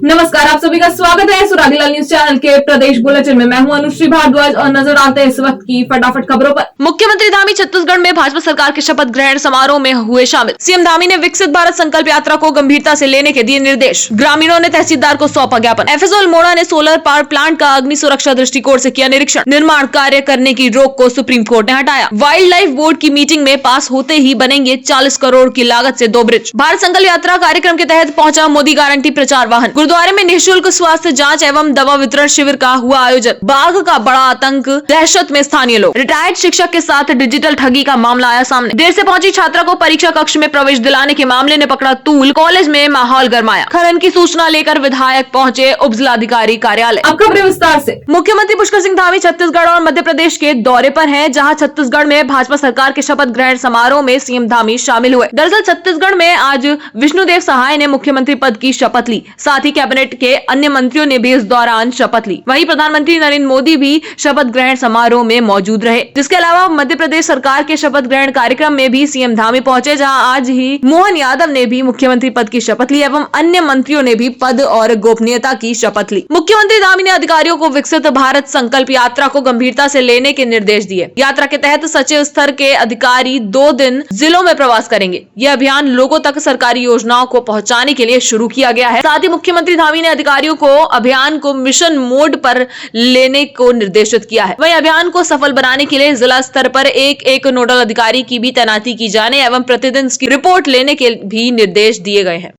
नमस्कार, आप सभी का स्वागत है सुरागीलाल न्यूज चैनल के प्रदेश बुलेटिन में। मैं हूं अनुश्री भारद्वाज और नजर आते हैं इस वक्त की फटाफट खबरों पर। मुख्यमंत्री धामी छत्तीसगढ़ में भाजपा सरकार के शपथ ग्रहण समारोह में हुए शामिल। सीएम धामी ने विकसित भारत संकल्प यात्रा को गंभीरता से लेने के दिए निर्देश। ग्रामीणों ने तहसीलदार को सौंपा ज्ञापन। एफएसओ अल्मोड़ा ने सोलर पावर प्लांट का अग्नि सुरक्षा दृष्टिकोण से किया निरीक्षण। निर्माण कार्य करने की रोक को सुप्रीम कोर्ट ने हटाया। वाइल्ड लाइफ बोर्ड की मीटिंग में पास होते ही बनेंगे 40 करोड़ की लागत से 2 ब्रिज। भारत संकल्प यात्रा कार्यक्रम के तहत पहुंचा मोदी गारंटी प्रचार वाहन। गुरुद्वारे में निःशुल्क स्वास्थ्य जांच एवं दवा वितरण शिविर का हुआ आयोजन। बाघ का बड़ा आतंक, दहशत में स्थानीय लोग। रिटायर्ड शिक्षक के साथ डिजिटल ठगी का मामला आया सामने। देर से पहुंची छात्रा को परीक्षा कक्ष में प्रवेश दिलाने के मामले ने पकड़ा तूल। कॉलेज में माहौल गरमाया। खनन की सूचना लेकर विधायक पहुंचे उप जिलाधिकारी कार्यालय। अब खबरें विस्तार से। मुख्यमंत्री पुष्कर सिंह धामी छत्तीसगढ़ और मध्य प्रदेश के दौरे पर हैं, जहां छत्तीसगढ़ में भाजपा सरकार के शपथ ग्रहण समारोह में सीएम धामी शामिल हुए। दरअसल छत्तीसगढ़ में आज विष्णुदेव सहाय ने मुख्यमंत्री पद की शपथ ली। साथ ही कैबिनेट के अन्य मंत्रियों ने भी इस दौरान शपथ ली। वहीं प्रधानमंत्री नरेंद्र मोदी भी शपथ ग्रहण समारोह में मौजूद रहे। जिसके अलावा मध्य प्रदेश सरकार के शपथ ग्रहण कार्यक्रम में भी सीएम धामी पहुंचे, जहां आज ही मोहन यादव ने भी मुख्यमंत्री पद की शपथ ली एवं अन्य मंत्रियों ने भी पद और गोपनीयता की शपथ ली। मुख्यमंत्री धामी ने अधिकारियों को विकसित भारत संकल्प यात्रा को गंभीरता से लेने के निर्देश दिए। यात्रा के तहत सचिव स्तर के अधिकारी 2 दिन जिलों में प्रवास करेंगे। यह अभियान लोगों तक सरकारी योजनाओं को पहुंचाने के लिए शुरू किया गया है। साथ ही मुख्यमंत्री धामी ने अधिकारियों को अभियान को मिशन मोड पर लेने को निर्देशित किया है। वहीं अभियान को सफल बनाने के लिए जिला स्तर पर एक नोडल अधिकारी की भी तैनाती की जाने एवं प्रतिदिन इसकी रिपोर्ट लेने के भी निर्देश दिए गए हैं।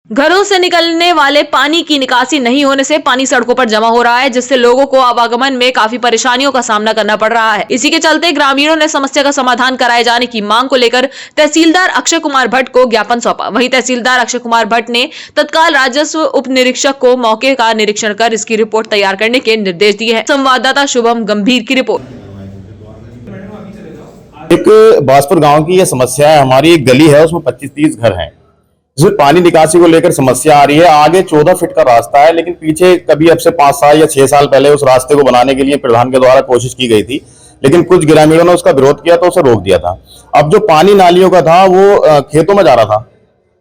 घरों से निकलने वाले पानी की निकासी नहीं होने से पानी सड़कों पर जमा हो रहा है, जिससे लोगों को आवागमन में काफी परेशानियों का सामना करना पड़ रहा है। इसी के चलते ग्रामीणों ने समस्या का समाधान कराए जाने की मांग को लेकर तहसीलदार अक्षय कुमार भट्ट को ज्ञापन सौंपा। वहीं तहसीलदार अक्षय कुमार भट्ट ने तत्काल राजस्व उप निरीक्षक को मौके का निरीक्षण कर इसकी रिपोर्ट तैयार करने के निर्देश दिए हैं। संवाददाता शुभम गंभीर की रिपोर्ट। एक बासपुर गांव की यह समस्या है। हमारी एक गली है, उसमें 25-30 घर हैं, जिसमें पानी निकासी को लेकर समस्या आ रही है। आगे 14 फीट का रास्ता है, लेकिन पीछे कभी अब से 5 साल या 6 साल पहले उस रास्ते को बनाने के लिए प्रधान के द्वारा कोशिश की गई थी, लेकिन कुछ ग्रामीणों ने उसका विरोध किया तो उसे रोक दिया था। अब जो पानी नालियों का था वो खेतों में जा रहा था,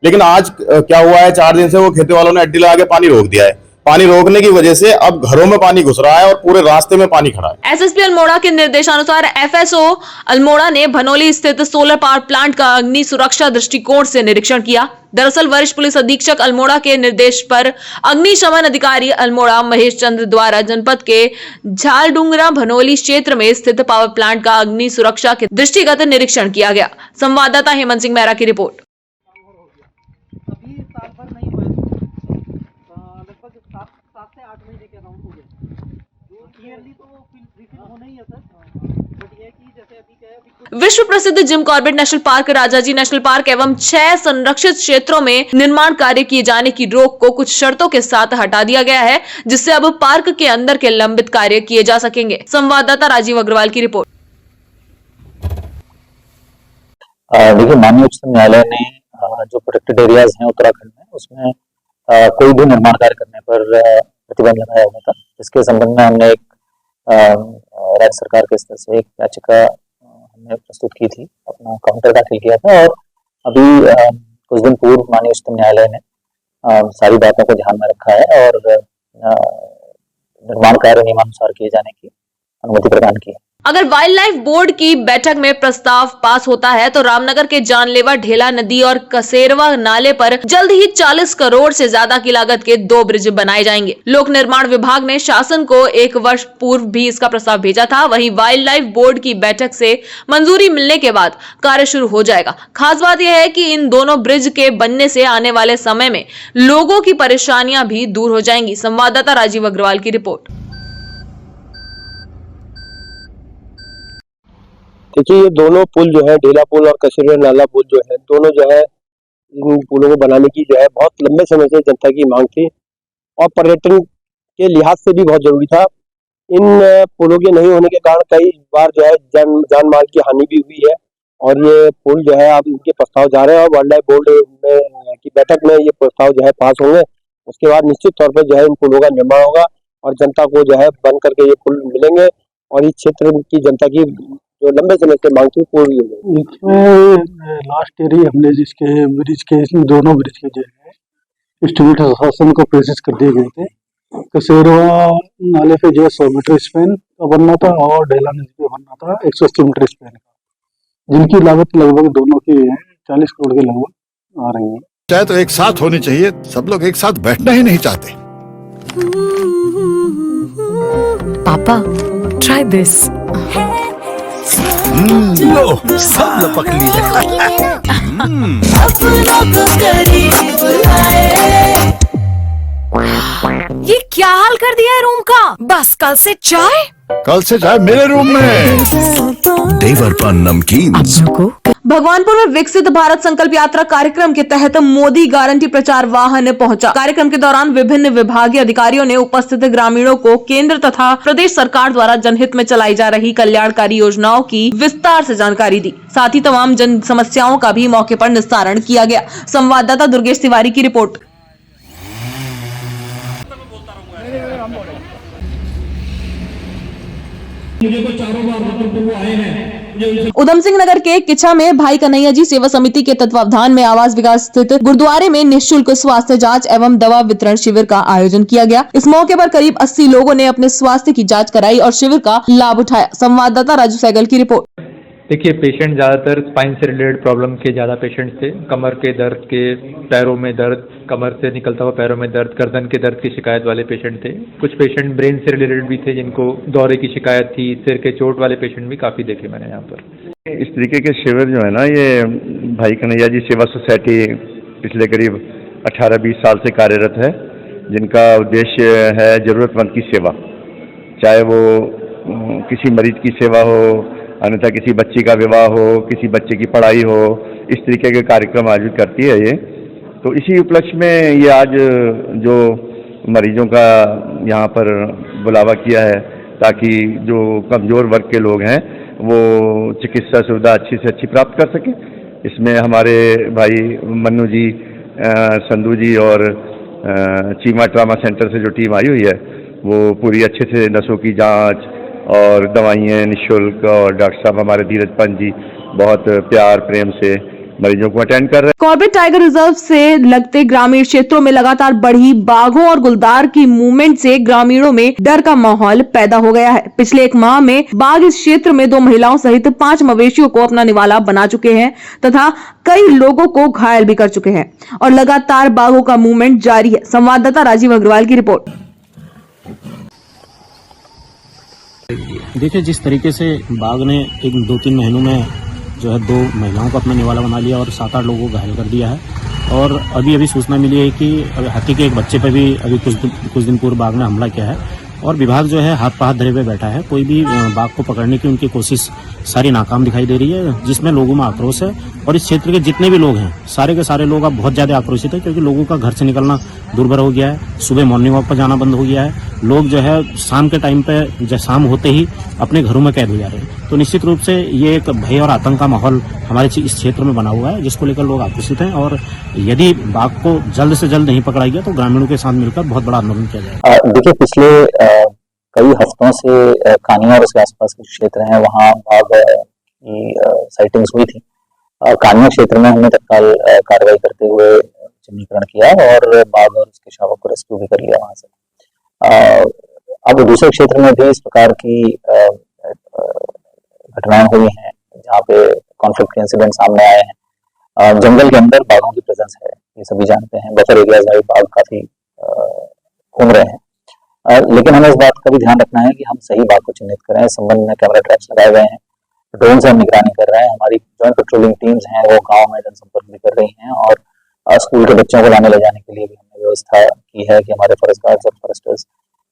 लेकिन आज क्या हुआ है, 4 दिन से वो खेतों वालों ने अड्डी लगा के पानी रोक दिया है। पानी रोकने की वजह से अब घरों में पानी घुस रहा है और पूरे रास्ते में पानी खड़ा है। एसएसपी अल्मोड़ा के निर्देशानुसार एफएसओ अल्मोड़ा ने भनोली स्थित सोलर पावर प्लांट का अग्नि सुरक्षा दृष्टिकोण से निरीक्षण किया। दरअसल वरिष्ठ पुलिस अधीक्षक अल्मोड़ा के निर्देश पर अग्निशमन अधिकारी अल्मोड़ा महेश चंद्र द्वारा जनपद के झालडूंगरा भनोली क्षेत्र में स्थित पावर प्लांट का अग्नि सुरक्षा के दृष्टिगत निरीक्षण किया गया। संवाददाता हेमंत सिंह मेहरा की रिपोर्ट। अभी साल भर नहीं हुआ, लगभग 7 से 8 महीने के अराउंड हो गए। ईयरली तो रिफिल होना ही है सर, बट ये कि जैसे अभी क्या है, विश्व प्रसिद्ध Jim Corbett national park, Rajaji national park एवं 6 संरक्षित क्षेत्रों में निर्माण कार्य किए जाने की रोक को कुछ शर्तों के साथ हटा दिया गया है, जिससे अब पार्क के अंदर के लंबित कार्य किए जा सकेंगे। संवाददाता राजीव अग्रवाल की रिपोर्ट। देखिए, माननीय उच्चतम न्यायालय ने जो प्रोटेक्टेड एरियाज हैं उत्तराखंड में, उसमें कोई भी निर्माण कार्य करने पर प्रतिबंध लगाया हुआ था। इसके संबंध में हमने एक राज्य सरकार के स्तर से एक याचिका हमने प्रस्तुत की थी, अपना काउंटर दाखिल किया था, और अभी कुछ दिन पूर्व माननीय उच्चतम न्यायालय ने सारी बातों को ध्यान में रखा है और निर्माण कार्य नियमानुसार किए जाने की अनुमति प्रदान की है। अगर वाइल्ड लाइफ बोर्ड की बैठक में प्रस्ताव पास होता है तो रामनगर के जानलेवा ढेला नदी और कसेरवा नाले पर जल्द ही 40 करोड़ से ज्यादा की लागत के 2 ब्रिज बनाए जाएंगे। लोक निर्माण विभाग ने शासन को 1 वर्ष पूर्व भी इसका प्रस्ताव भेजा था। वहीं वाइल्ड लाइफ बोर्ड की बैठक से मंजूरी मिलने के बाद कार्य शुरू हो जाएगा। खास बात यह है कि इन दोनों ब्रिज के बनने से आने वाले समय में लोगों की परेशानियां भी दूर हो जाएंगी। संवाददाता राजीव अग्रवाल की रिपोर्ट। देखिए, ये दोनों पुल जो है, ढेला पुल और कसेरवा नाला पुल जो है, दोनों जो है इन पुलों को बनाने की जो है बहुत लंबे समय से जनता की मांग थी और पर्यटन के लिहाज से भी बहुत जरूरी था। इन पुलों के नहीं होने के कारण कई बार जो है जान माल की हानि भी हुई है और ये पुल जो है अब इनके प्रस्ताव जा रहे हैं और वाइल्ड लाइफ बोर्ड में की बैठक में ये प्रस्ताव जो है पास होंगे। उसके बाद निश्चित तौर पर जो है इन पुलों का निर्माण होगा और जनता को जो है बन करके ये पुल मिलेंगे और इस क्षेत्र की जनता की जो लंबे समय से मांग थी पूरी हुई। इसमें लास्ट ईयर ही हमने जिसके ब्रिज के दोनों ब्रिज के जो है एस्टिमेट शासन को प्रेसिस कर दिए गए थे। कसेरवा नाले पे जो है 100 मीटर स्पेन का बनना था और ढेला नदी पे बनना था 180 मीटर स्पेन का, जिनकी लागत लगभग दोनों की 40 करोड़ के लगभग आ रही है। चाहे तो एक साथ होनी चाहिए, सब लोग एक साथ बैठना ही नहीं चाहते। पापा, try this. लो, सब लपक लिए। ये क्या हाल कर दिया है रूम का? बस कल से चाय। कल से चाहे मेरे रूम में। देवर पान नमकीन। भगवानपुर में विकसित भारत संकल्प यात्रा कार्यक्रम के तहत मोदी गारंटी प्रचार वाहन पहुंचा। कार्यक्रम के दौरान विभिन्न विभागीय अधिकारियों ने उपस्थित ग्रामीणों को केंद्र तथा प्रदेश सरकार द्वारा जनहित में चलाई जा रही कल्याणकारी योजनाओं की विस्तार से जानकारी दी। साथ ही तमाम जन समस्याओं का भी मौके पर निस्तारण किया गया। संवाददाता दुर्गेश तिवारी की रिपोर्ट। उधम सिंह नगर के किच्छा में भाई कन्हैया जी सेवा समिति के तत्वावधान में आवास विकास स्थित गुरुद्वारे में निःशुल्क स्वास्थ्य जांच एवं दवा वितरण शिविर का आयोजन किया गया। इस मौके पर करीब 80 लोगों ने अपने स्वास्थ्य की जांच कराई और शिविर का लाभ उठाया। संवाददाता राजू सहगल की रिपोर्ट। देखिए, पेशेंट ज़्यादातर स्पाइन से रिलेटेड प्रॉब्लम के ज़्यादा पेशेंट्स थे। कमर के दर्द के, पैरों में दर्द, कमर से निकलता हुआ पैरों में दर्द, गर्दन के दर्द की शिकायत वाले पेशेंट थे। कुछ पेशेंट ब्रेन से रिलेटेड भी थे जिनको दौरे की शिकायत थी। सिर के चोट वाले पेशेंट भी काफ़ी देखे मैंने यहाँ पर। इस तरीके के शिविर जो है ना, ये भाई कन्हैया जी सेवा सोसाइटी पिछले करीब 18-20 साल से कार्यरत है, जिनका उद्देश्य है ज़रूरतमंद की सेवा, चाहे वो किसी मरीज की सेवा हो, अन्यथा किसी बच्ची का विवाह हो, किसी बच्चे की पढ़ाई हो, इस तरीके के कार्यक्रम आयोजित करती है ये। तो इसी उपलक्ष्य में ये आज जो मरीजों का यहाँ पर बुलावा किया है, ताकि जो कमज़ोर वर्ग के लोग हैं वो चिकित्सा सुविधा अच्छी से अच्छी प्राप्त कर सकें। इसमें हमारे भाई मन्नू जी, संधू जी और चीमा ट्रामा सेंटर से जो टीम आई हुई है, वो पूरी अच्छे से नसों की जांच और दवाइयाँ निःशुल्क, और डॉक्टर साहब हमारे धीरज पंत जी बहुत प्यार प्रेम से मरीजों को अटेंड कर रहे हैं। कॉर्बेट टाइगर रिजर्व से लगते ग्रामीण क्षेत्रों में लगातार बढ़ी बाघों और गुलदार की मूवमेंट से ग्रामीणों में डर का माहौल पैदा हो गया है। पिछले 1 माह में बाघ इस क्षेत्र में 2 महिलाओं सहित 5 मवेशियों को अपना निवाला बना चुके हैं तथा कई लोगों को घायल भी कर चुके हैं और लगातार बाघों का मूवमेंट जारी है। संवाददाता राजीव अग्रवाल की रिपोर्ट। देखिए, जिस तरीके से बाघ ने 2-3 महीनों में जो है 2 महिलाओं को अपना निवाला बना लिया और 7-8 लोगों को घायल कर दिया है, और अभी सूचना मिली है कि हाथी के एक बच्चे पर भी अभी कुछ दिन पूर्व बाघ ने हमला किया है और विभाग जो है हाथ पर हाथ धरे हुए बैठा है। कोई भी बाघ को पकड़ने की उनकी कोशिश सारी नाकाम दिखाई दे रही है, जिसमें लोगों में आक्रोश है। और इस क्षेत्र के जितने भी लोग हैं, सारे के सारे लोग अब बहुत ज्यादा आक्रोशित है, क्योंकि लोगों का घर से निकलना दुर्भर हो गया है। सुबह मॉर्निंग वॉक पर जाना बंद हो गया है। लोग जो है शाम के टाइम पे, शाम होते ही अपने घरों में कैद हो जा रहे हैं। तो निश्चित रूप से ये एक भय और आतंक का माहौल हमारे इस क्षेत्र में बना हुआ है, जिसको लेकर लोग आक्रोशित हैं। और यदि बाघ को जल्द से जल्द नहीं पकड़ा गया तो ग्रामीणों के साथ मिलकर बहुत बड़ा आंदोलन किया जाएगा। देखिए, पिछले कई हफ्तों से कानिया और उसके आसपास के क्षेत्र हैं, वहाँ बाघ की साइटिंग्स हुई थी। कानिया क्षेत्र में हमने तत्काल कार्रवाई करते हुए चिन्हीकरण किया और बाघ और उसके शावक को रेस्क्यू भी कर लिया वहां से। अब दूसरे क्षेत्र में भी इस प्रकार की घटनाएं हुई हैं, जहाँ पे कॉन्फ्लिक्ट के इंसिडेंट सामने आए हैं। जंगल के अंदर बाघों की प्रेजेंस है, ये सभी जानते हैं। बफर एरियाज में बाघ काफी घूम रहे हैं, लेकिन हमें इस बात का भी ध्यान रखना है कि हम सही बात को चिन्हित करें। इस संबंध में कैमरा ट्रैप्स लगाए गए हैं, ड्रोन से हम निगरानी कर रहे हैं। हमारी जॉइंट पेट्रोलिंग टीम्स हैं, वो गांव में जनसंपर्क भी कर रही हैं, और स्कूल के बच्चों को लाने ले जाने के लिए भी हमने व्यवस्था की है कि हमारे फॉरेस्ट गार्ड्स और फॉरेस्टर्स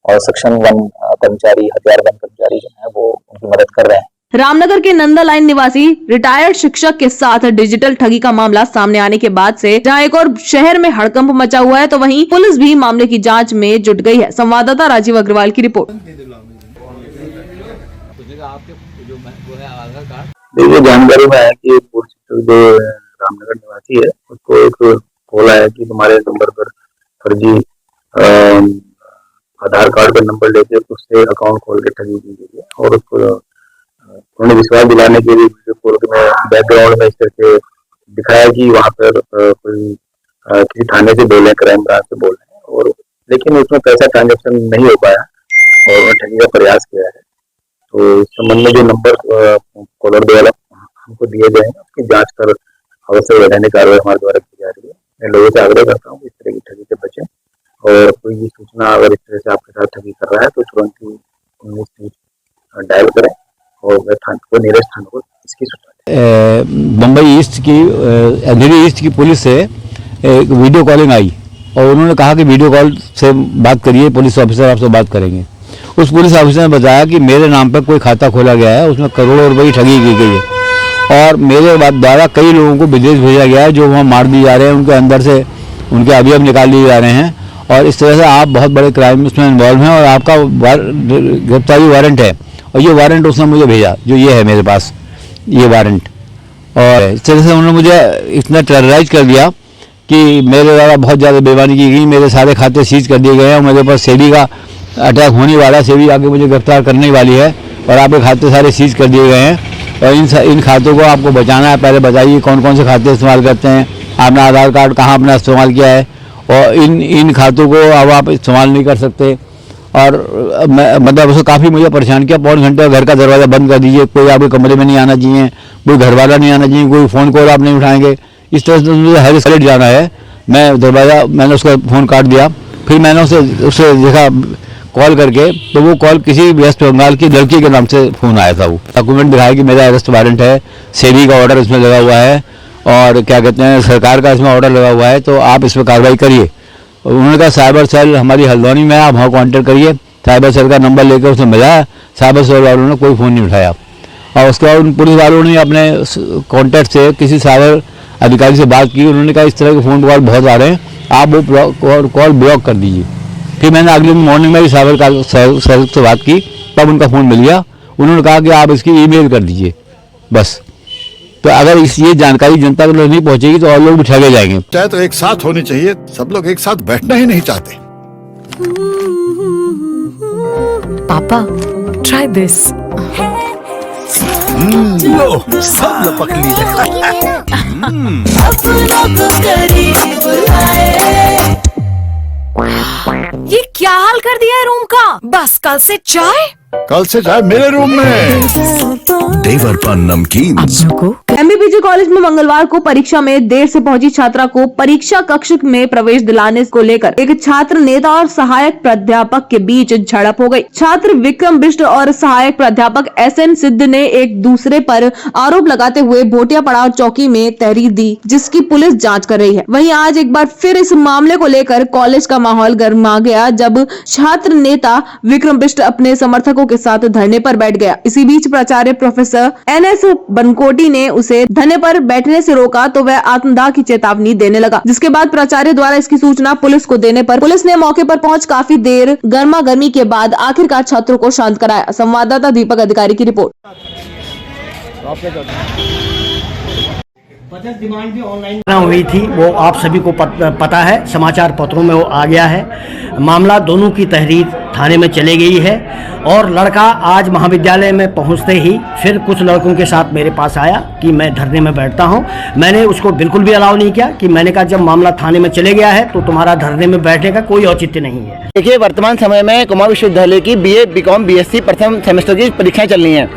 और सेक्शन 1 कर्मचारी, हथियारबंद कर्मचारी जो है वो उनकी मदद कर रहे हैं। रामनगर के नंदा लाइन निवासी रिटायर्ड शिक्षक के साथ डिजिटल ठगी का मामला सामने आने के बाद से जहां एक और शहर में हड़कंप मचा हुआ है, तो वहीं पुलिस भी मामले की जांच में जुट गई है। संवाददाता राजीव अग्रवाल की रिपोर्ट। देखिए, जानकारी में है कि पूर्व शिक्षक जो रामनगर निवासी है, उसको एक कॉल आया कि तुम्हारे नंबर पर फर्जी आधार कार्ड का नंबर लेके उससे अकाउंट खोल के ठगी की गई है। और उसको उन्हें विश्वास दिलाने के लिए वीडियो कोर्ट में बैकग्राउंड में इस तरह से दिखाया कि वहाँ पर कोई किसी थाने से बोले, क्राइम ब्रांच से बोले, और लेकिन उसमें पैसा ट्रांजेक्शन नहीं हो पाया और उन्होंने ठगी का प्रयास किया है। तो इस संबंध में जो नंबर कॉलर द्वारा हमको दिए गए हैं उसकी जांच कर आवश्यक वैधानिक कार्रवाई हमारे द्वारा की जा रही है। मैं लोगों से आग्रह करता हूँ इस तरह की ठगी से बचें, और कोई भी सूचना अगर इस तरह से आपके साथ ठगी कर रहा है तो तुरंत ही 19 डायल करें और वो नियरेस्ट थाने को इसकी सूचना। बम्बई ईस्ट की अंधेरी ईस्ट की पुलिस से एक वीडियो कॉलिंग आई और उन्होंने कहा कि वीडियो कॉल से बात करिए, पुलिस ऑफिसर आपसे बात करेंगे। उस पुलिस ऑफिसर ने बताया कि मेरे नाम पर कोई खाता खोला गया है, उसमें करोड़ों रुपए की ठगी की गई है और मेरे द्वारा कई लोगों को विदेश भेजा गया है जो वहाँ मार दिए जा रहे हैं, उनके अंदर से उनके अवयव निकाल लिए जा रहे हैं और इस तरह से आप बहुत बड़े क्राइम उसमें इन्वॉल्व हैं और आपका गिरफ्तारी वारंट है और ये वारंट उसने मुझे भेजा, जो ये है मेरे पास ये वारंट। और इस तरह से उन्होंने मुझे इतना टेरराइज कर दिया कि मेरे द्वारा बहुत ज़्यादा बेईमानी की गई, मेरे सारे खाते सीज कर दिए गए हैं और मेरे पास सेबी का अटैक होने वाला है, सेबी आके मुझे गिरफ्तार करने वाली है और आपके खाते सारे सीज कर दिए गए हैं और इन खातों को आपको बचाना है। पहले बताइए कौन कौन से खाते इस्तेमाल करते हैं, आपने आधार कार्ड कहाँ अपना इस्तेमाल किया है और इन खातों को अब आप इस्तेमाल नहीं कर सकते। और मतलब उसको काफ़ी मुझे परेशान किया, पौन घंटे घर का दरवाज़ा बंद कर दीजिए, कोई आपके कमरे में नहीं आना चाहिए, कोई घर वाला नहीं आना चाहिए, कोई फ़ोन कॉल आप नहीं उठाएंगे। इस तरह से मुझे हर साइड जाना है। मैंने उसका फ़ोन काट दिया, फिर मैंने उससे देखा कॉल करके, तो वो कॉल किसी वेस्ट बंगाल की लड़की के नाम से फ़ोन आया था। वो डॉक्यूमेंट दिखाया कि मेरा अरेस्ट वारंट है, सेबी का ऑर्डर इसमें लगा हुआ है और क्या कहते हैं सरकार का इसमें ऑर्डर लगा हुआ है, तो आप इस पर कार्रवाई करिए। उन्होंने कहा साइबर सेल हमारी हल्द्वानी में आप वहाँ कॉन्टेक्ट करिए। साइबर सेल का नंबर लेकर उसने मिलाया, साइबर सेल वालों ने कोई फ़ोन नहीं उठाया और उसके बाद उन पुलिस वालों ने अपने कॉन्टैक्ट से किसी साइबर अधिकारी से बात की। उन्होंने कहा इस तरह के फ़ोन कॉल बहुत आ रहे हैं, आप वो कॉल ब्लॉक कर दीजिए। फिर मैंने अगले मॉर्निंग में भी साइबर सेल से बात की, तब उनका फ़ोन मिल गया। उन्होंने कहा कि आप इसकी ईमेल कर दीजिए बस। तो अगर ये जानकारी जनता को नहीं पहुंचेगी तो और लोग भी ठगे जाएंगे। चाहे तो एक साथ होनी चाहिए, सब लोग एक साथ बैठना ही नहीं चाहते। पापा ट्राई दिस। लो सब लपक लिए। ये क्या हाल कर दिया है रूम का? बस कल से चाय कल से चाय मेरे रूम में। देवर पान नमकीन। एमबीपीजी कॉलेज में मंगलवार को परीक्षा में देर से पहुंची छात्रा को परीक्षा कक्ष में प्रवेश दिलाने को लेकर एक छात्र नेता और सहायक प्राध्यापक के बीच झड़प हो गई। छात्र विक्रम बिष्ट और सहायक प्राध्यापक SN सिद्ध ने एक दूसरे पर आरोप लगाते हुए भोटिया पड़ाव चौकी में तहरीर दी, जिसकी पुलिस जांच कर रही है। वहीं आज एक बार फिर इस मामले को लेकर कॉलेज का माहौल गर्मा गया जब छात्र नेता विक्रम बिष्ट अपने समर्थकों के साथ धरने पर बैठ गया। इसी बीच प्राचार्य प्रोफेसर NS बनकोटी ने उसे धरने पर बैठने से रोका तो वह आत्मदाह की चेतावनी देने लगा, जिसके बाद प्राचार्य द्वारा इसकी सूचना पुलिस को देने पर पुलिस ने मौके पर पहुंच काफी देर गर्मा गर्मी के बाद आखिरकार छात्रों को शांत कराया। संवाददाता दीपक अधिकारी की रिपोर्ट। डिमांड भी ऑनलाइन हुई थी, वो आप सभी को पता है, समाचार पत्रों में वो आ गया है। मामला दोनों की तहरीर थाने में चली गई है और लड़का आज महाविद्यालय में पहुंचते ही फिर कुछ लड़कों के साथ मेरे पास आया कि मैं धरने में बैठता हूं। मैंने उसको बिल्कुल भी अलाउ नहीं किया कि मैंने कहा जब मामला थाने में चले गया है तो तुम्हारा धरने में बैठने का कोई औचित्य नहीं है। देखिए, वर्तमान समय में कुमार विश्वविद्यालय की BA BCom BSc प्रथम सेमेस्टर की परीक्षाएं चल रही हैं।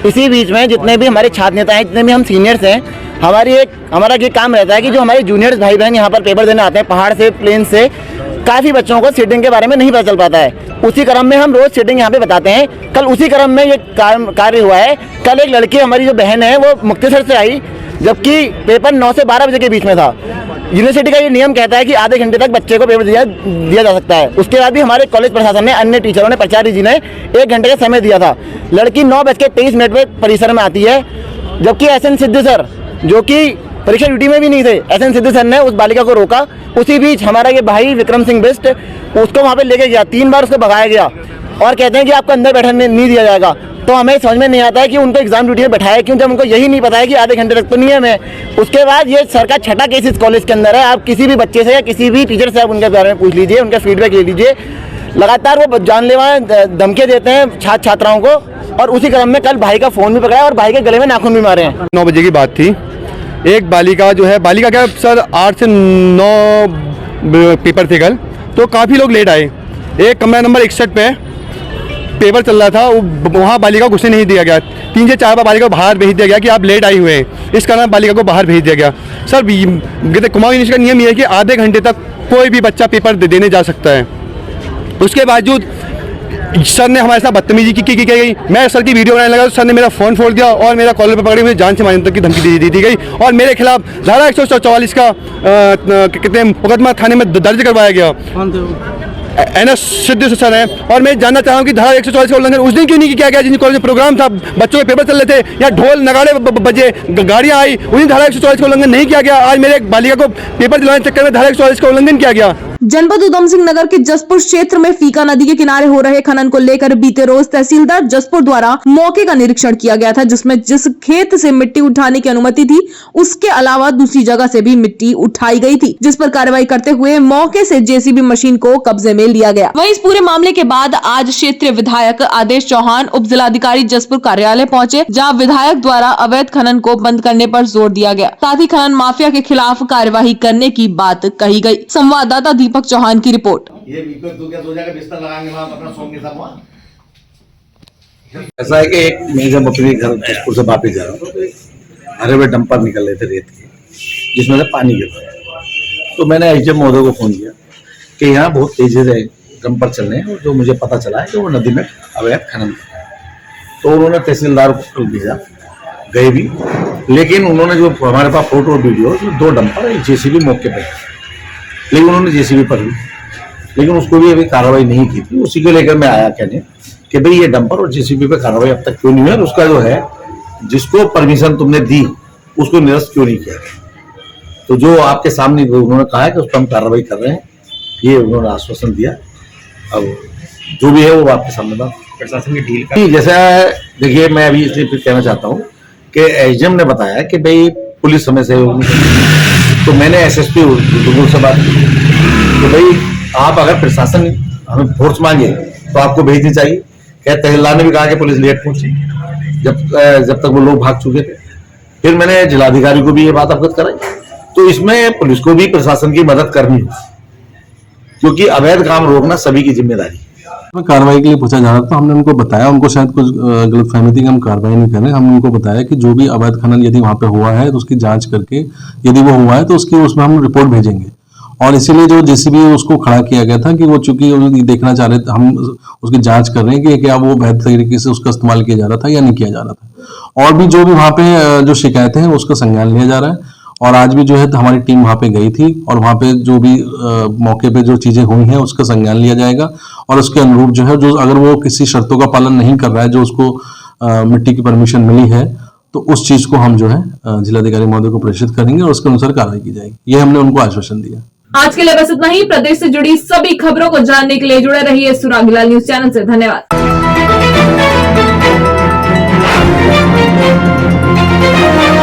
इसी बीच में जितने भी हमारे छात्र नेता हैं, जितने भी हम सीनियर्स हैं, हमारा ये काम रहता है कि जो हमारे जूनियर्स भाई बहन यहाँ पर पेपर देने आते हैं पहाड़ से, प्लेन से, काफ़ी बच्चों को सीटिंग के बारे में नहीं पता चल पाता है। उसी क्रम में हम रोज सीटिंग यहाँ पे बताते हैं। कल उसी क्रम में ये कार्य हुआ है। कल एक लड़की हमारी जो बहन है वो मुक्तेसर से आई, जबकि पेपर 9 से 12 बजे के बीच में था। यूनिवर्सिटी का ये नियम कहता है कि आधे घंटे तक बच्चे को पेपर दिया जा सकता है। उसके बाद भी हमारे कॉलेज प्रशासन ने, अन्य टीचरों ने, प्राचार्य जी ने 1 घंटे का समय दिया था। लड़की 9:23 पर परिसर में आती है, जबकि SN सिद्धू सर, जो कि परीक्षा ड्यूटी में भी नहीं थे, SN सिद्धू सर ने उस बालिका को रोका। उसी बीच हमारा ये भाई विक्रम सिंह बिष्ट उसको वहाँ पे लेके गया, 3 बार उसको भगाया गया और कहते हैं कि आपको अंदर बैठने नहीं दिया जाएगा। तो हमें समझ में नहीं आता है कि उनको एग्जाम ड्यूटी में बैठाया क्यों, जब उनको यही नहीं पता है कि आधे घंटे तक तो नियम है। उसके बाद ये सर का छठा केस इस कॉलेज के अंदर है। आप किसी भी बच्चे से या किसी भी टीचर से आप उनके बारे में पूछ लीजिए, उनका फीडबैक ले लीजिए। लगातार वो जानलेवा धमके देते हैं छात्र छात्राओं को और उसी क्रम में कल भाई का फोन भी पकड़ा और भाई के गले में नाखून भी मारे हैं। 9 बजे की बात थी, एक बालिका जो है, बालिका क्या सर 8 से 9 पेपर थे कल, तो काफ़ी लोग लेट आए। एक कमरा नंबर 61 पे पेपर चल रहा था, वहाँ बालिका को घुसने नहीं दिया गया। 3 से 4 बार बालिका को बाहर भेज दिया गया कि आप लेट आई हुए हैं, इस कारण बालिका को बाहर भेज दिया गया। सर कुमाऊं यूनिवर्सिटी का नियम ये है कि आधे घंटे तक कोई भी बच्चा पेपर देने जा सकता है। उसके बावजूद सर ने हमारे साथ बदतमीजी की गई। मैं सर की वीडियो बनाने लगा तो सर ने मेरा फ़ोन फोड़ दिया और मेरा कॉलर पर पकड़े हुए जान से मारने तक की धमकी दी गई और मेरे खिलाफ धारा 144 का कितने मुकदमा थाने में दर्ज करवाया गया। NS सिद्धू सर है और मैं जानना चाहूँ कि धारा 144 का उल्लंघन उस दिन क्यों नहीं किया गया जिन कॉलेज में प्रोग्राम था, बच्चों के पेपर चल रहे थे या ढोल नगाड़े बजे, गाड़ियाँ आई, उन्हीं धारा 144 का उल्लंघन नहीं किया गया। आज मेरे एक बालिका को पेपर दिलाने के चक्कर में धारा 144 का उल्लंघन किया गया। जनपद उधम सिंह नगर के जसपुर क्षेत्र में फीका नदी के किनारे हो रहे खनन को लेकर बीते रोज तहसीलदार जसपुर द्वारा मौके का निरीक्षण किया गया था, जिसमें जिस खेत से मिट्टी उठाने की अनुमति थी उसके अलावा दूसरी जगह से भी मिट्टी उठाई गई थी, जिस पर कार्रवाई करते हुए मौके से JCB मशीन को कब्जे में लिया गया। वहीं इस पूरे मामले के बाद आज क्षेत्रीय विधायक आदेश चौहान उप जिलाधिकारी जसपुर कार्यालय पहुंचे, जहां विधायक द्वारा अवैध खनन को बंद करने पर जोर दिया गया, साथ ही खनन माफिया के खिलाफ कार्यवाही करने की बात कही गई। संवाददाता दीपक चौहान की रिपोर्ट। ये दो जगह बिस्तर लगाएंगे वहाँ अपना सोएंगे सब वहाँ। ऐसा है कि एक मैं जब अपने घर जसपुर से वापस जा रहा हूँ तो हरे हुए डंपर निकल रहे थे रेत के, जिसमें से पानी गिर रहा है। तो मैंने SDM महोदय को फोन किया कि यहाँ बहुत तेजी से डंपर चल रहे हैं और जो मुझे पता चला है कि वो नदी में अवैध खनन कर रहे हैं। तो उन्होंने तहसीलदार को कल भेजा, गए भी, लेकिन उन्होंने जो हमारे पास फोटो और वीडियो 2 डंपर एक JCB मौके पर, लेकिन उन्होंने JCB पर भी, लेकिन उसको भी अभी कार्रवाई नहीं की थी। उसी को लेकर मैं आया कहने कि भाई ये डंपर और JCB पे कार्रवाई अब तक क्यों नहीं हुई और उसका जो है जिसको परमिशन तुमने दी उसको निरस्त क्यों नहीं किया। तो जो आपके सामने उन्होंने कहा है कि उस पर हम कार्रवाई कर रहे हैं, ये उन्होंने आश्वासन दिया। अब जो भी है वो आपके सामने बात प्रशासन की डील का जैसा देखिए, मैं अभी इसलिए फिर कहना चाहता हूँ कि SDM ने बताया कि भाई पुलिस समय से, तो मैंने SSP से बात की तो भाई आप अगर प्रशासन हमें फोर्स मांगे तो आपको भेजनी चाहिए। क्या तहसीलदार ने भी कहा कि पुलिस लेट पहुंची जब तक वो लोग भाग चुके थे। फिर मैंने जिलाधिकारी को भी ये बात अवगत कराई। तो इसमें पुलिस को भी प्रशासन की मदद करनी हो, क्योंकि अवैध काम रोकना सभी की जिम्मेदारी है। कार्रवाई के लिए पूछा जा रहा था, हमने उनको बताया, उनको शायद कुछ गलतफहमी थी कि हम कार्रवाई नहीं कर रहे। हमने उनको बताया कि जो भी अवैध खनन यदि वहाँ पे हुआ है तो उसकी जांच करके यदि वो हुआ है तो उसमें हम रिपोर्ट भेजेंगे। और इसीलिए जो JCB उसको खड़ा किया गया था कि वो चूंकि देखना चाह रहे थे, हम उसकी जांच कर रहे हैं कि क्या वो वैध तरीके से उसका इस्तेमाल किया जा रहा था या नहीं किया जा रहा था। और भी जो भी वहाँ पे जो शिकायतें हैं उसका संज्ञान लिया जा रहा है। और आज भी जो है हमारी टीम वहाँ पे गई थी और वहाँ पे जो भी मौके पे जो चीजें हुई हैं उसका संज्ञान लिया जाएगा और उसके अनुरूप जो है, जो अगर वो किसी शर्तों का पालन नहीं कर रहा है जो उसको मिट्टी की परमिशन मिली है, तो उस चीज को हम जो है जिलाधिकारी महोदय को प्रेषित करेंगे और उसके अनुसार कार्रवाई की जाएगी। ये हमने उनको आश्वासन दिया। आज के लिए बस इतना ही। प्रदेश से जुड़ी सभी खबरों को जानने के लिए जुड़े रहिए सुरागीलाल न्यूज चैनल से। धन्यवाद।